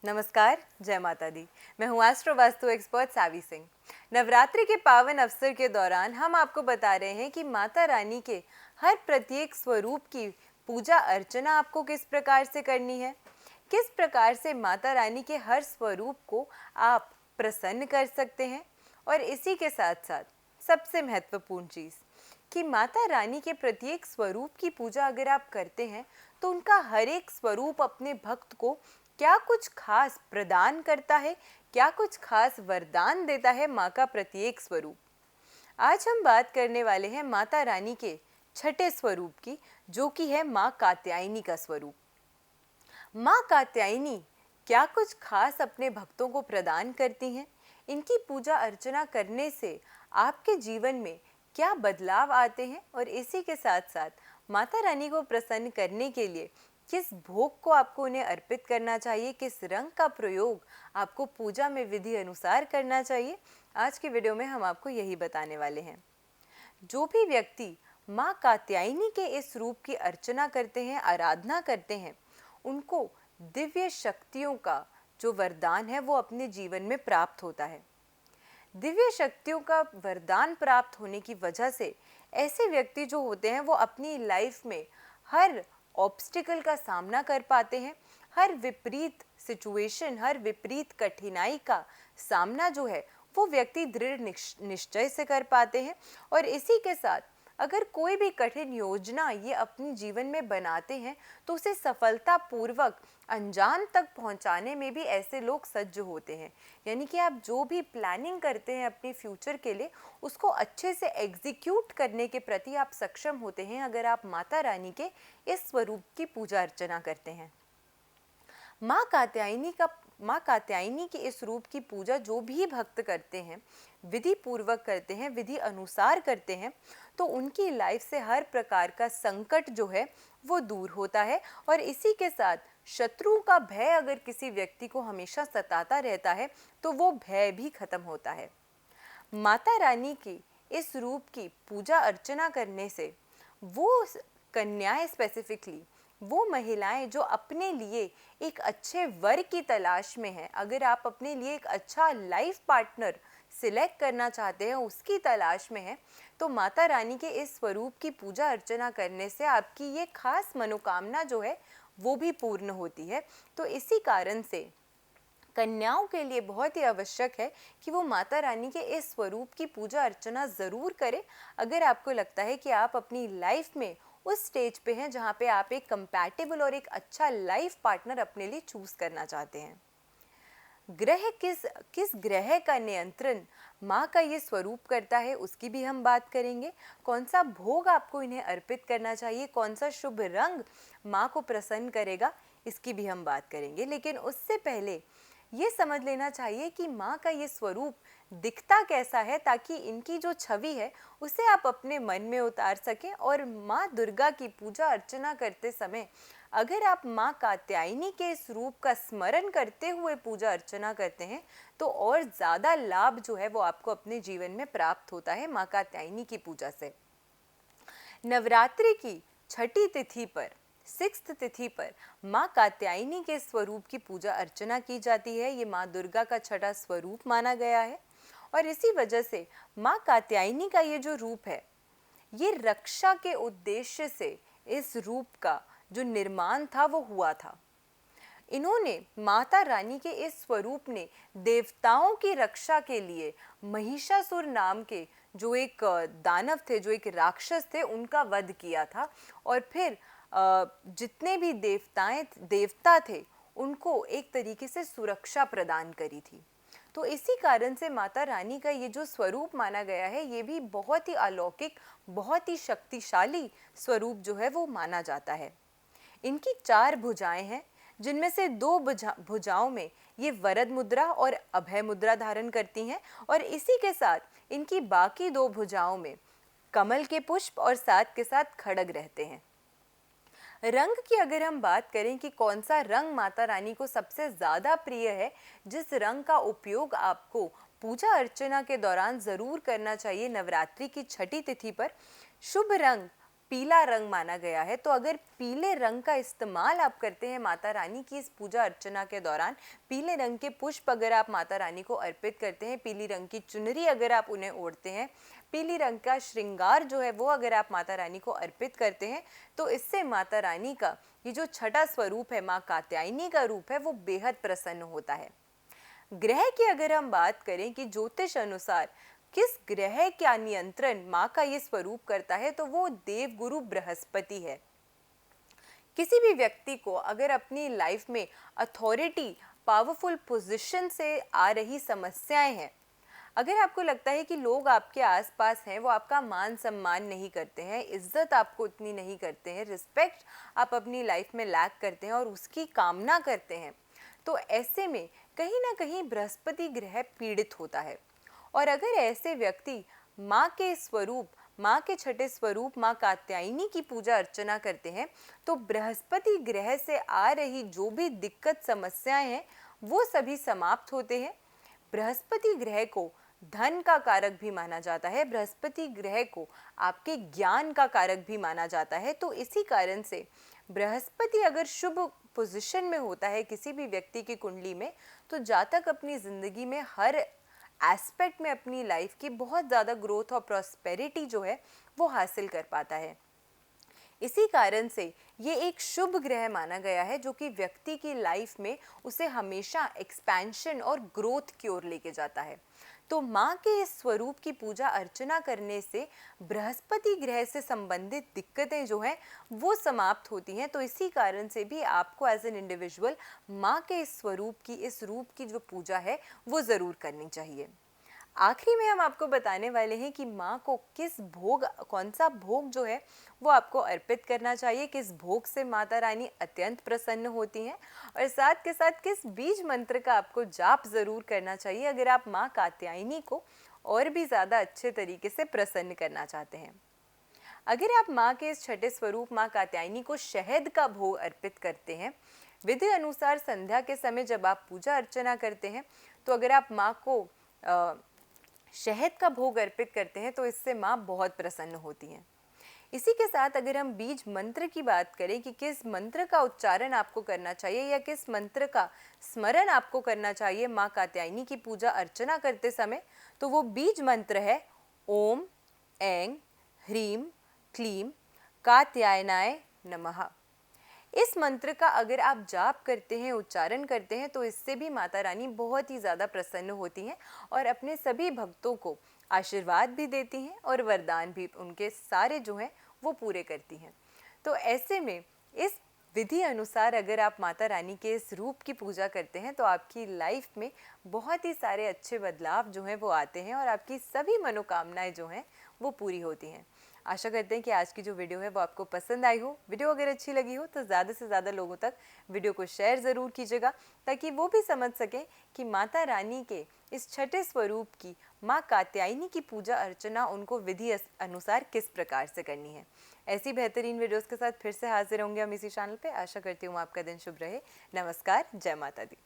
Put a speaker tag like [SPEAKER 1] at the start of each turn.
[SPEAKER 1] नमस्कार, जय माता दी। मैं हूँ एस्ट्रो वास्तु एक्सपर्ट सावी सिंह। नवरात्रि के पावन अवसर के दौरान हम आपको बता रहे हैं कि माता रानी के हर प्रत्येक स्वरूप की पूजा अर्चना आपको किस प्रकार से करनी है, किस प्रकार से माता रानी के हर स्वरूप को आप प्रसन्न कर सकते हैं। और इसी के साथ साथ सबसे महत्वपूर्ण चीज़ कि माता रानी के प्रत्येक स्वरूप की पूजा अगर आप करते हैं तो उनका हर एक स्वरूप अपने भक्त को क्या कुछ खास प्रदान करता है, क्या कुछ खास वरदान देता है माँ का प्रत्येक स्वरूप। आज हम बात करने वाले हैं माता रानी के छठे स्वरूप की, जो कि है माँ कात्यायनी का स्वरूप। माँ कात्यायनी क्या कुछ खास अपने भक्तों को प्रदान करती हैं? इनकी पूजा अर्चना करने से आपके जीवन में क्या बदलाव आते हैं? और इसी के साथ साथ माता रानी को प्रसन्न करने के लिए किस भोग को आपको उन्हें अर्पित करना चाहिए, किस रंग का प्रयोग आपको पूजा में विधि अनुसार करना चाहिए, आज की वीडियो में हम आपको यही बताने वाले हैं। जो भी व्यक्ति माँ कात्यायनी के इस रूप की अर्चना करते हैं, आराधना करते हैं, उनको दिव्य शक्तियों का जो वरदान है वो अपने जीवन में प्राप्त होता है। दिव्य शक्तियों का वरदान प्राप्त होने की वजह से ऐसे व्यक्ति जो होते हैं वो अपनी लाइफ में हर ऑब्स्टिकल का सामना कर पाते हैं, हर विपरीत सिचुएशन, हर विपरीत कठिनाई का सामना जो है वो व्यक्ति दृढ़ निश्चय से कर पाते हैं। और इसी के साथ अगर कोई भी कठिन योजना ये अपने जीवन में बनाते हैं तो उसे सफलतापूर्वक अंजाम तक पहुंचाने में भी ऐसे लोग सज्ज होते हैं। यानी कि आप जो भी प्लानिंग करते हैं अपने फ्यूचर के लिए, उसको अच्छे से एग्जीक्यूट करने के प्रति आप सक्षम होते हैं अगर आप माता रानी के इस स्वरूप की पूजा अर्चना करते हैं। माँ कात्यायनी के इस रूप की पूजा जो भी भक्त करते हैं, विधि पूर्वक करते हैं, विधि अनुसार करते हैं, तो उनकी लाइफ से हर प्रकार का संकट जो है वो दूर होता है। और इसी के साथ शत्रु का भय अगर किसी व्यक्ति को हमेशा सताता रहता है तो वो भय भी खत्म होता है। माता रानी की इस रूप की पूजा अर्चना करने से वो कन्याएं, स्पेसिफिकली वो महिलाएं जो अपने लिए एक अच्छे वर की तलाश में हैं, अगर आप अपने लिए एक अच्छा लाइफ पार्टनर सिलेक्ट करना चाहते हैं, उसकी तलाश में हैं, तो माता रानी के इस स्वरूप की पूजा अर्चना करने से आपकी ये खास मनोकामना जो है वो भी पूर्ण होती है। तो इसी कारण से कन्याओं के लिए बहुत ही आवश्यक है कि वो माता रानी के इस स्वरूप की पूजा अर्चना ज़रूर करें अगर आपको लगता है कि आप अपनी लाइफ में उस स्टेज पे हैं जहाँ पे आप एक कंपैटिबल और एक अच्छा लाइफ पार्टनर अपने लिए चूज करना चाहते हैं। ग्रह किस ग्रह का नियंत्रण माँ का ये स्वरूप करता है उसकी भी हम बात करेंगे। कौन सा भोग आपको इन्हें अर्पित करना चाहिए, कौन सा शुभ रंग माँ को प्रसन्न करेगा, इसकी भी हम बात करेंगे। लेकिन उससे पहले ये समझ लेना चाहिए कि माँ का ये स्वरूप दिखता कैसा है, ताकि इनकी जो छवि है उसे आप अपने मन में उतार सकें। और माँ दुर्गा की पूजा अर्चना करते समय अगर आप माँ कात्यायनी के इस रूप का स्मरण करते हुए पूजा अर्चना करते हैं तो और ज़्यादा लाभ जो है वो आपको अपने जीवन में प्राप्त होता है माँ कात्यायनी की पूजा से। नवरात्रि की छठी तिथि पर, 6th तिथि पर माँ कात्यायनी के स्वरूप की पूजा अर्चना की जाती है। ये माँ दुर्गा का छठा स्वरूप माना गया है और इसी वजह से माँ कात्यायनी का ये जो रूप है, ये रक्षा के उद्देश्य से इस रूप का जो निर्माण था वो हुआ था। इन्होंने, माता रानी के इस स्वरूप ने देवताओं की रक्षा के लिए महिषासुर नाम के जो एक दानव थे, जो एक राक्षस थे, उनका वध किया था। और फिर जितने भी देवता थे उनको एक तरीके से सुरक्षा प्रदान करी थी। तो इसी कारण से माता रानी का ये जो स्वरूप माना गया है, ये भी बहुत ही अलौकिक, बहुत ही शक्तिशाली स्वरूप जो है वो माना जाता है। इनकी 4 भुजाएं हैं, जिनमें से 2 भुजाओं में ये वरद मुद्रा और अभय मुद्रा धारण करती हैं और इसी के साथ इनकी बाकी 2 भुजाओं में कमल के पुष्प और साथ के साथ खड्ग रहते हैं। रंग की अगर हम बात करें कि कौन सा रंग माता रानी को सबसे ज़्यादा प्रिय है, जिस रंग का उपयोग आपको पूजा अर्चना के दौरान ज़रूर करना चाहिए नवरात्रि की छठी तिथि पर, शुभ रंग पीला रंग माना गया है। तो अगर पीले रंग का इस्तेमाल आप करते हैं माता रानी की इस पूजा अर्चना के दौरान, पीले रंग के पुष्प अगर आप माता रानी को अर्पित करते हैं, पीली रंग की चुनरी अगर आप उन्हें ओढ़ते हैं, पीली रंग का श्रृंगार जो है वो अगर आप माता रानी को अर्पित करते हैं, तो इससे माता रानी का ये जो छठा स्वरूप है, माँ कात्यायनी का रूप है, वो बेहद प्रसन्न होता है। ग्रह की अगर हम बात करें कि ज्योतिष अनुसार किस ग्रह का नियंत्रण माँ का ये स्वरूप करता है, तो वो देवगुरु बृहस्पति है। किसी भी व्यक्ति को अगर अपनी लाइफ में अथॉरिटी, पावरफुल पोजीशन से आ रही समस्याएं हैं, अगर आपको लगता है कि लोग आपके आसपास हैं, वो आपका मान सम्मान नहीं करते हैं, इज्जत आपको उतनी नहीं करते हैं, रिस्पेक्ट आप अपनी लाइफ में लैक करते हैं और उसकी कामना करते हैं, तो ऐसे में कहीं ना कहीं बृहस्पति ग्रह पीड़ित होता है। और अगर ऐसे व्यक्ति माँ के स्वरूप, माँ के छठे स्वरूप माँ कात्यायनी की पूजा अर्चना करते हैं, तो बृहस्पति ग्रह से आ रही जो भी दिक्कत समस्याएं हैं वो सभी समाप्त होते हैं। बृहस्पति ग्रह को धन का कारक भी माना जाता है, बृहस्पति ग्रह को आपके ज्ञान का कारक भी माना जाता है। तो इसी कारण से बृहस्पति अगर शुभ पोजीशन में होता है किसी भी व्यक्ति की कुंडली में, तो जातक अपनी जिंदगी में हर एस्पेक्ट में अपनी लाइफ की बहुत ज़्यादा ग्रोथ और प्रॉस्पेरिटी जो है वो हासिल कर पाता है। इसी कारण से ये एक शुभ ग्रह माना गया है जो कि व्यक्ति की लाइफ में उसे हमेशा एक्सपेंशन और ग्रोथ की ओर लेके जाता है। तो माँ के इस स्वरूप की पूजा अर्चना करने से बृहस्पति ग्रह से संबंधित दिक्कतें जो हैं वो समाप्त होती हैं। तो इसी कारण से भी आपको एज एन इंडिविजुअल माँ के इस स्वरूप की, इस रूप की जो पूजा है वो ज़रूर करनी चाहिए। आखिरी में हम आपको बताने वाले हैं कि माँ को किस भोग, कौन सा भोग जो है वो आपको अर्पित करना चाहिए, किस भोग से माता रानी अत्यंत प्रसन्न होती हैं, और साथ के साथ किस बीज मंत्र का आपको जाप ज़रूर करना चाहिए अगर आप माँ कात्यायनी को और भी ज़्यादा अच्छे तरीके से प्रसन्न करना चाहते हैं। अगर आप माँ के इस छठे स्वरूप माँ कात्यायनी को शहद का भोग अर्पित करते हैं, विधि अनुसार संध्या के समय जब आप पूजा अर्चना करते हैं, तो अगर आप माँ को शहद का भोग अर्पित करते हैं तो इससे माँ बहुत प्रसन्न होती हैं। इसी के साथ अगर हम बीज मंत्र की बात करें कि किस मंत्र का उच्चारण आपको करना चाहिए या किस मंत्र का स्मरण आपको करना चाहिए माँ कात्यायनी की पूजा अर्चना करते समय, तो वो बीज मंत्र है ओम ऐं ह्रीं क्लीं कात्यायनाय नमः। इस मंत्र का अगर आप जाप करते हैं, उच्चारण करते हैं, तो इससे भी माता रानी बहुत ही ज़्यादा प्रसन्न होती हैं और अपने सभी भक्तों को आशीर्वाद भी देती हैं और वरदान भी उनके सारे जो हैं वो पूरे करती हैं। तो ऐसे में इस विधि अनुसार अगर आप माता रानी के इस रूप की पूजा करते हैं तो आपकी लाइफ में बहुत ही सारे अच्छे बदलाव जो हैं वो आते हैं और आपकी सभी मनोकामनाएं जो हैं वो पूरी होती हैं। आशा करते हैं कि आज की जो वीडियो है वो आपको पसंद आई हो। वीडियो अगर अच्छी लगी हो तो ज़्यादा से ज़्यादा लोगों तक वीडियो को शेयर ज़रूर कीजिएगा ताकि वो भी समझ सकें कि माता रानी के इस छठे स्वरूप की माँ कात्यायनी की पूजा अर्चना उनको विधि अनुसार किस प्रकार से करनी है। ऐसी बेहतरीन वीडियोस के साथ फिर से हाजिर होंगे हम इसी चैनल पे। आशा करती हूँ आपका दिन शुभ रहे। नमस्कार, जय माता दी।